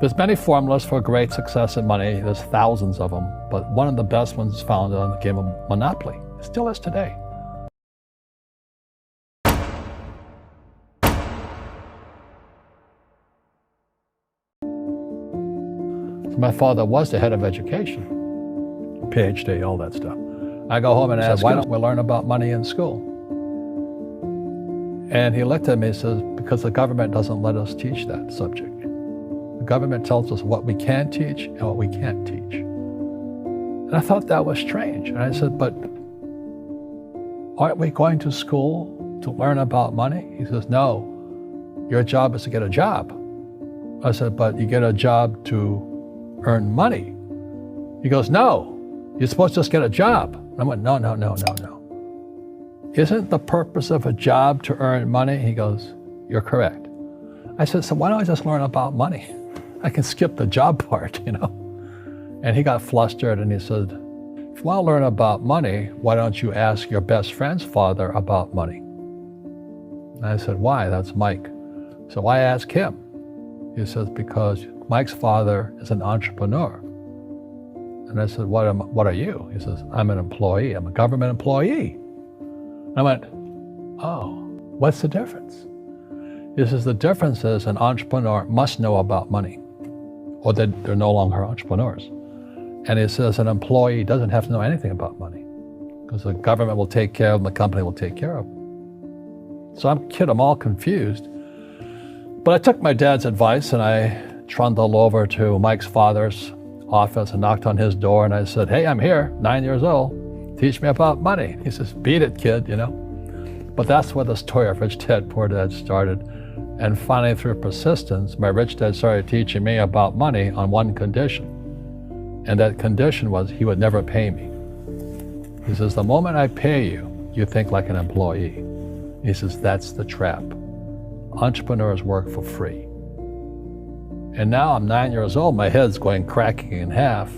There's many formulas for great success in money. There's thousands of them, but one of the best ones is found on the game of Monopoly. It still is today. My father was the head of education, PhD, all that stuff. I go home and ask, why don't we learn about money in school? And he looked at me and says, because the government doesn't let us teach that subject. The government tells us what we can teach and what we can't teach. And I thought that was strange. And I said, but aren't we going to school to learn about money? He says, no, your job is to get a job. I said, but you get a job to earn money. He goes, no, you're supposed to just get a job. I went, no. Isn't the purpose of a job to earn money? He goes, you're correct. I said, so why don't I just learn about money? I can skip the job part, And he got flustered and he said, if you want to learn about money, why don't you ask your best friend's father about money? And I said, why? That's Mike. So I asked him. He says, because Mike's father is an entrepreneur. And I said, what are you? He says, I'm an employee. I'm a government employee. And I went, oh, what's the difference? He says, the difference is an entrepreneur must know about money, or they're no longer entrepreneurs. And he says an employee doesn't have to know anything about money, because the government will take care of them, the company will take care of them. So I'm all confused. But I took my dad's advice and I trundled over to Mike's father's office and knocked on his door and I said, hey, I'm here, 9 years old. Teach me about money. He says, beat it, kid, But that's where the story of Rich Dad, Poor Dad started. And finally, through persistence, my rich dad started teaching me about money on one condition. And that condition was he would never pay me. He says, the moment I pay you, you think like an employee. He says, that's the trap. Entrepreneurs work for free. And now I'm 9 years old, my head's cracking in half.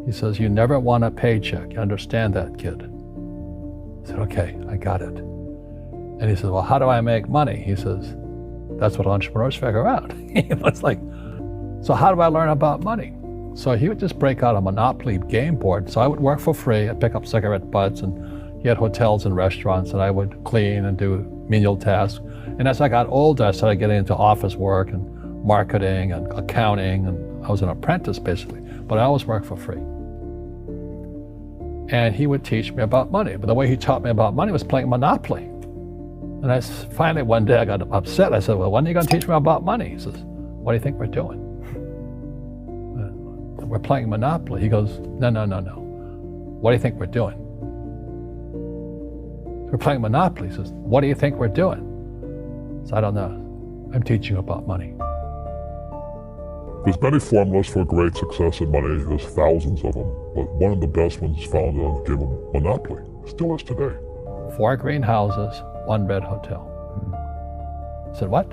He says, you never want a paycheck. You understand that, kid? I said, okay, I got it. And he says, well, how do I make money? He says, that's what entrepreneurs figure out. It's like, so how do I learn about money? So he would just break out a Monopoly game board. So I would work for free. I'd pick up cigarette butts, and he had hotels and restaurants, and I would clean and do menial tasks. And as I got older, I started getting into office work and marketing and accounting, and I was an apprentice basically, but I always worked for free. And he would teach me about money, but the way he taught me about money was playing Monopoly. And I finally one day I got upset. I said, well, when are you going to teach me about money? He says, what do you think we're doing? We're playing Monopoly. He goes, no. What do you think we're doing? We're playing Monopoly. He says, what do you think we're doing? So I don't know. I'm teaching you about money. There's many formulas for great success in money. There's thousands of them, but one of the best ones is found on the game of Monopoly. It still is today. 4 green houses, 1 red hotel. I said, what?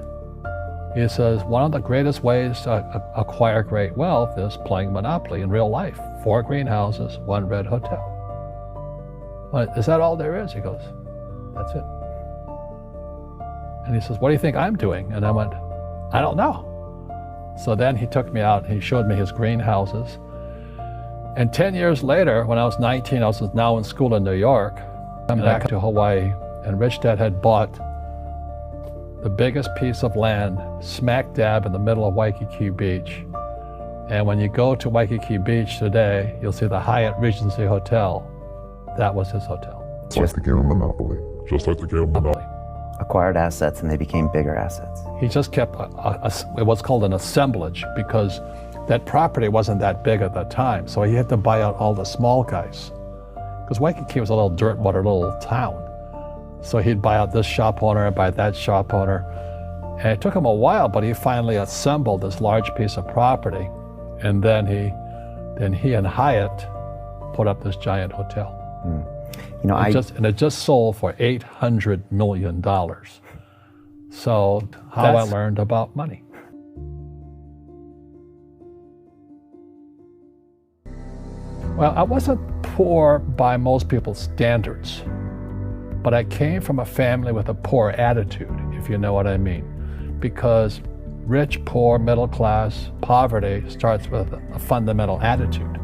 He says, one of the greatest ways to acquire great wealth is playing Monopoly in real life. 4 green houses, 1 red hotel. Well, is that all there is? He goes, that's it. And he says, what do you think I'm doing? And I went, I don't know. So then he took me out and he showed me his greenhouses. And 10 years later, when I was 19, I was now in school in New York. I'm back to Hawaii, and Rich Dad had bought the biggest piece of land smack dab in the middle of Waikiki Beach. And when you go to Waikiki Beach today, you'll see the Hyatt Regency Hotel. That was his hotel. Just like the game of Monopoly. Just like the game of Monopoly. Acquired assets, and they became bigger assets. He just kept what's called an assemblage, because that property wasn't that big at that time. So he had to buy out all the small guys. Because Waikiki was a little dirt water little town. So he'd buy out this shop owner and buy that shop owner. And it took him a while, but he finally assembled this large piece of property. And then he and Hyatt put up this giant hotel. It just sold for $800 million. So how I learned about money. Well, I wasn't poor by most people's standards, but I came from a family with a poor attitude, if you know what I mean. Because Rich, poor, middle class, poverty starts with a fundamental attitude.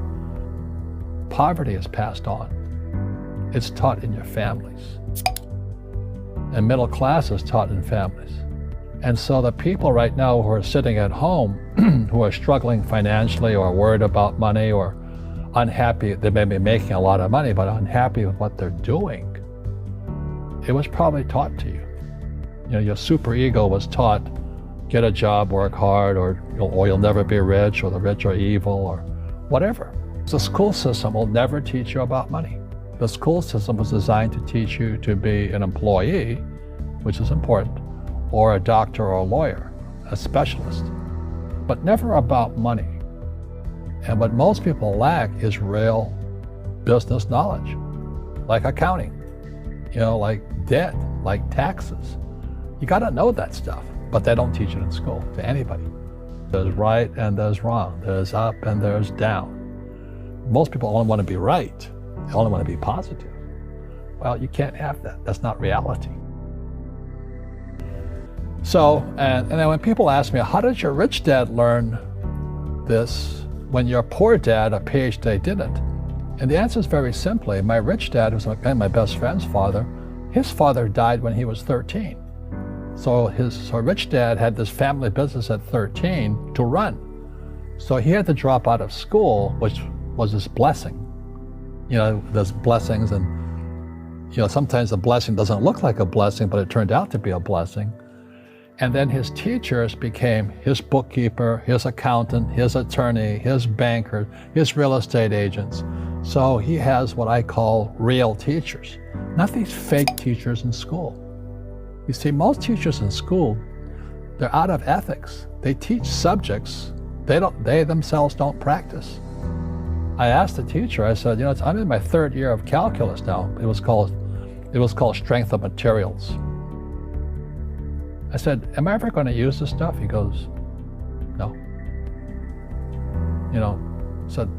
Poverty is passed on. It's taught in your families. And middle class is taught in families. And so the people right now who are sitting at home, who are struggling financially or worried about money or unhappy, they may be making a lot of money, but unhappy with what they're doing, it was probably taught to you. You know, your superego was taught, get a job, work hard, or you'll never be rich, or the rich are evil, or whatever. The school system will never teach you about money. The school system was designed to teach you to be an employee, which is important, or a doctor or a lawyer, a specialist, but never about money. And what most people lack is real business knowledge, like accounting, like debt, like taxes. You gotta know that stuff, but they don't teach it in school to anybody. There's right and there's wrong, there's up and there's down. Most people only want to be right, they only want to be positive. Well, you can't have that, that's not reality. So, and then when people ask me, how did your rich dad learn this when your poor dad, a PhD, didn't? And the answer is very simply, my rich dad, who's my best friend's father, his father died when he was 13. So rich dad had this family business at 13 to run. So he had to drop out of school, which was his blessing. There's blessings and, sometimes the blessing doesn't look like a blessing, but it turned out to be a blessing. And then his teachers became his bookkeeper, his accountant, his attorney, his banker, his real estate agents. So he has what I call real teachers, not these fake teachers in school. You see, most teachers in school, they're out of ethics. They teach subjects they themselves don't practice. I asked the teacher, I said, I'm in my third year of calculus now. It was called strength of materials. I said, am I ever going to use this stuff? He goes, no. I said,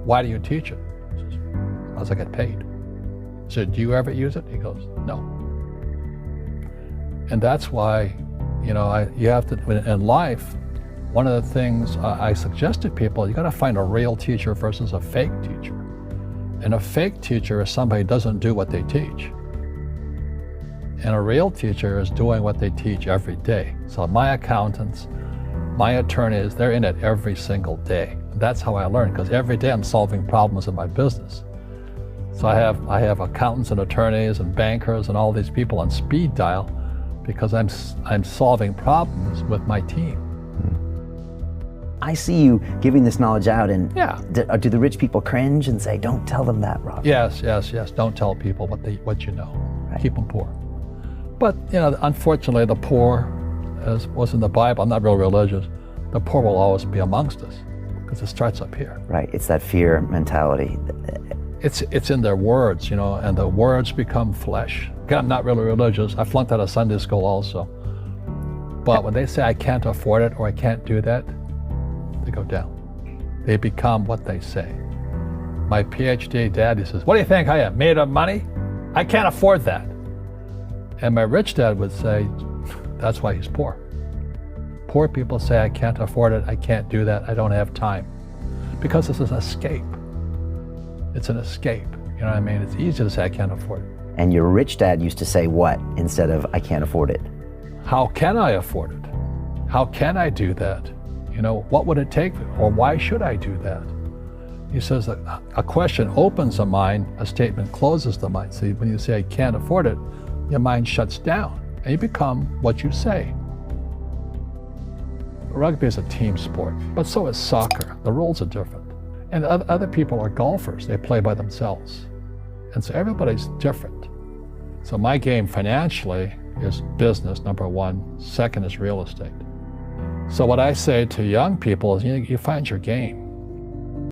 why do you teach it? He says, because I get paid. I said, do you ever use it? He goes, no. And that's why, you have to, in life, one of the things I suggest to people, you got to find a real teacher versus a fake teacher. And a fake teacher is somebody who doesn't do what they teach. And a real teacher is doing what they teach every day. So my accountants, my attorneys, they're in it every single day. That's how I learn, because every day I'm solving problems in my business. So I have accountants and attorneys and bankers and all these people on speed dial because I'm solving problems with my team. I see you giving this knowledge out, and yeah. Do the rich people cringe and say, don't tell them that, Robert? Yes. Don't tell people what you know. Right. Keep them poor. But, unfortunately, the poor, as was in the Bible, I'm not real religious, the poor will always be amongst us because it starts up here. Right, it's that fear mentality. It's in their words, and the words become flesh. Again, I'm not really religious. I flunked out of Sunday school also. But when they say I can't afford it or I can't do that, they go down. They become what they say. My PhD daddy says, what do you think I am, made of money? I can't afford that. And my rich dad would say, that's why he's poor. Poor people say, I can't afford it, I can't do that, I don't have time. Because this is an escape. It's an escape, you know what I mean? It's easy to say, I can't afford it. And your rich dad used to say what instead of, I can't afford it? How can I afford it? How can I do that? What would it take, or why should I do that? He says that a question opens the mind, a statement closes the mind. See, when you say, I can't afford it, your mind shuts down, and you become what you say. Rugby is a team sport, but so is soccer. The rules are different. And other people are golfers. They play by themselves. And so everybody's different. So my game financially is business, number one. Second is real estate. So what I say to young people is, you find your game.